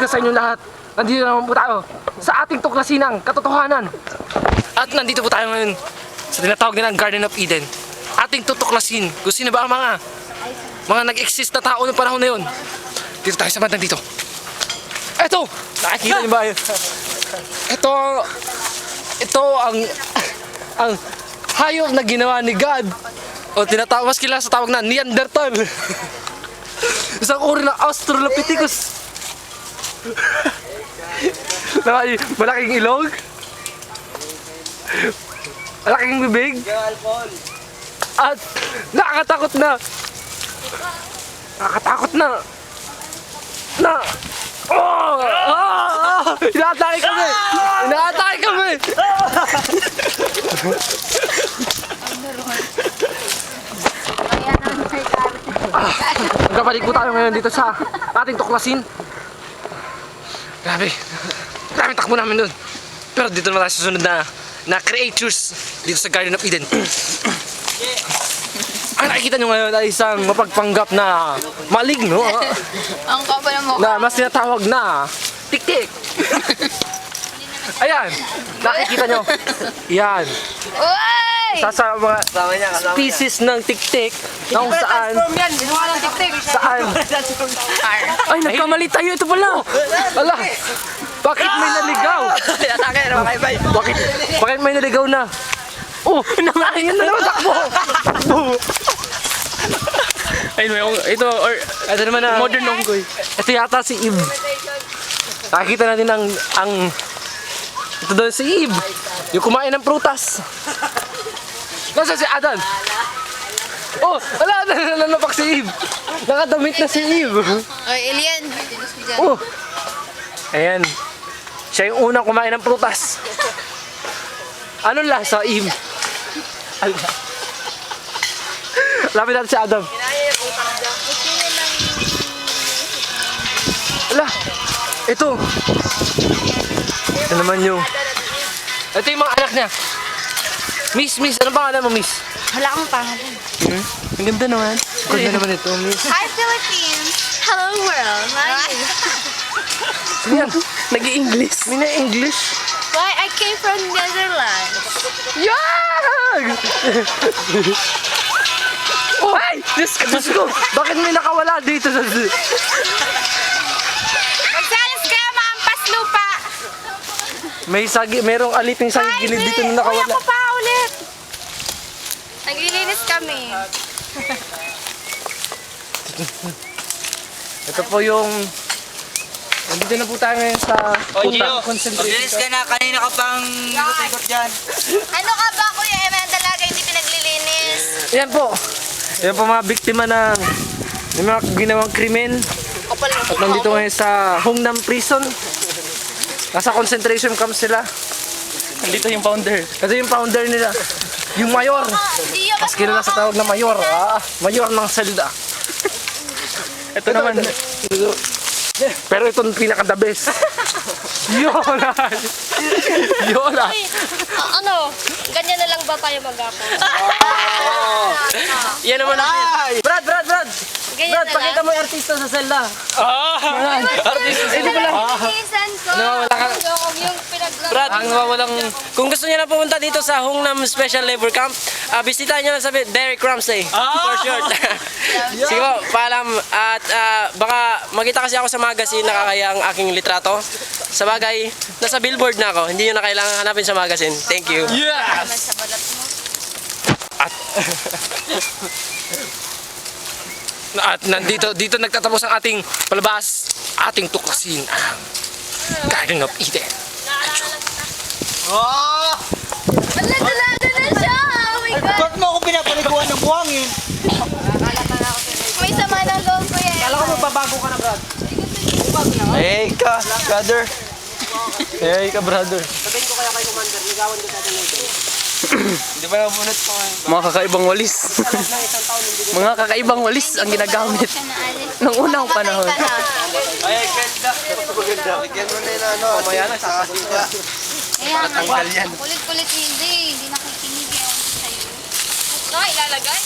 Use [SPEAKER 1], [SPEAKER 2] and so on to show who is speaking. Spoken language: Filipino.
[SPEAKER 1] Sa inyo lahat, nandito naman po tayo sa ating tuklasinang katotohanan. At nandito po tayo ngayon sa tinatawag nilang Garden of Eden. Ating tutuklasin kung sino ba ang mga nag-exist na tao noong panahon na yun. Dito tayo sa bandang dito. Eto! Nakikita niyo ba yun? Ito ang hayop na ginawa ni God. O tinatawag, mas kilala sa tawag na Neanderthal. Isang uri ng Australopithecus. Malaking ilong, malaking bibig, at nakakatakot na inaatake kami. Magkabalik po tayo ngayon dito sa ating tuklasin. Grabe takbo namin dun. Pero dito naman tayo susunod na creatures dito sa Garden of Eden. Ang nakikita nyo ngayon ay isang mapagpanggap na maligno.
[SPEAKER 2] Ang kapal mo.
[SPEAKER 1] Na mas tinatawag na tik-tik. Ayan, nakikita nyo. Yan.
[SPEAKER 2] Uy!
[SPEAKER 1] Sa mga species ng tik-tik na kung saan. Ay, nagkamali tayo. Ito pala. Ala, bakit may naligaw? Bakit may naligaw na? Oh, ayun na naman. Takbo. Ayun, ito naman na modern onggoy. Ito yata si Eve. Nakikita natin ito doon si Eve. Yung kumain ng prutas. Nasaan si Adan? Oh, ala, nalapak si Eve. Nakadamit na si Eve.
[SPEAKER 2] Oy, alien.
[SPEAKER 1] Oh. Ayan. Siya yung unang kumain ng prutas. Anong lasa, Eve? Lapit natin si Adam. Ala, ito. Ito naman yung... Ito yung mga anak niya. Miss, ano pangalan mo, Miss?
[SPEAKER 2] Wala akong pangalan.
[SPEAKER 1] Ang ganda naman. Ang ganda naman ito, Miss.
[SPEAKER 2] Hi, Philippines! Hello, world!
[SPEAKER 1] Yan, nag-i-English. May na-English.
[SPEAKER 2] Why, I came from Netherlands.
[SPEAKER 1] Yan! Oh, ay! Diyos ko! Bakit may nakawala dito sa...
[SPEAKER 2] Magsalis kayo, maampas lupa!
[SPEAKER 1] Merong aliping sa gilid dito na nakawala.
[SPEAKER 2] Uy, ako pa ulit! Naglilinis kami.
[SPEAKER 1] Ito po yung... Nandito na po tayo ngayon sa concentration.
[SPEAKER 3] Maglinis ka na, kanina ka pang ikot-ikot dyan.
[SPEAKER 2] Ano ka ba, Kuya Eman? Talaga hindi pinaglilinis.
[SPEAKER 1] Yan po. Yan po mga biktima ng mga ginawang krimen. At nandito ngayon sa Hongnam Prison. Nasa concentration camp sila. Nandito yung founder. Ito yung founder nila. Yung mayor. Mas kilala sa tawag na mayor. Mayor ng Zelda. Ito naman. Pero ito yung pinaka-the best. Yola! Yola!
[SPEAKER 2] Ano? Ganyan na lang ba tayo mag-ako?
[SPEAKER 1] Yan naman natin. Brad!
[SPEAKER 2] Ganyan
[SPEAKER 1] Brad,
[SPEAKER 2] na
[SPEAKER 1] pakita
[SPEAKER 2] lang?
[SPEAKER 1] mo yung artista sa Zelda. Artista. Ito pala.
[SPEAKER 2] Pinsan ko.
[SPEAKER 1] Nawawala ka.
[SPEAKER 2] Yung pinag-vlog.
[SPEAKER 1] Brad, ang wawalang... Kung gusto niyo na pumunta dito sa Hongnam Special Labor Camp, bisitahin niyo lang sa Derek Ramsey. For short. Sige po, paalam. At baka makita kasi ako sa magazine na kakaya ang aking litrato. Sa bagay, nasa billboard na ako. Hindi niyo na kailangan hanapin sa magazine. Thank you.
[SPEAKER 2] Naman sa balat mo.
[SPEAKER 1] At dito nagtatapos ang ating palabas, ating tuklasin ang Garden of Eden.
[SPEAKER 3] Oh!
[SPEAKER 2] Dalado na siya! Oh my God!
[SPEAKER 3] Ba't mo ako pinapaliguan ng buhangin?
[SPEAKER 2] May sama ng loob, Kuya Eman.
[SPEAKER 1] Kala ko magbabago ka na, Brad.
[SPEAKER 3] Hey ka, brother.
[SPEAKER 1] Hey ka, brother.
[SPEAKER 3] Sabihin ko kaya kay Commander, ligawan ko sa atin ito. Hindi pa nabunot ko.
[SPEAKER 1] Mga kakaibang walis. Mga kakaibang walis ang ginagamit ng unang panahon.
[SPEAKER 3] Ay, ganda. Maganda. Bigyan mo na yung ano. Mamaya na, sasasin ka.
[SPEAKER 2] Kaya nga, kulit-kulit hindi nakikinig yan sa'yo. Ito, ilalagay.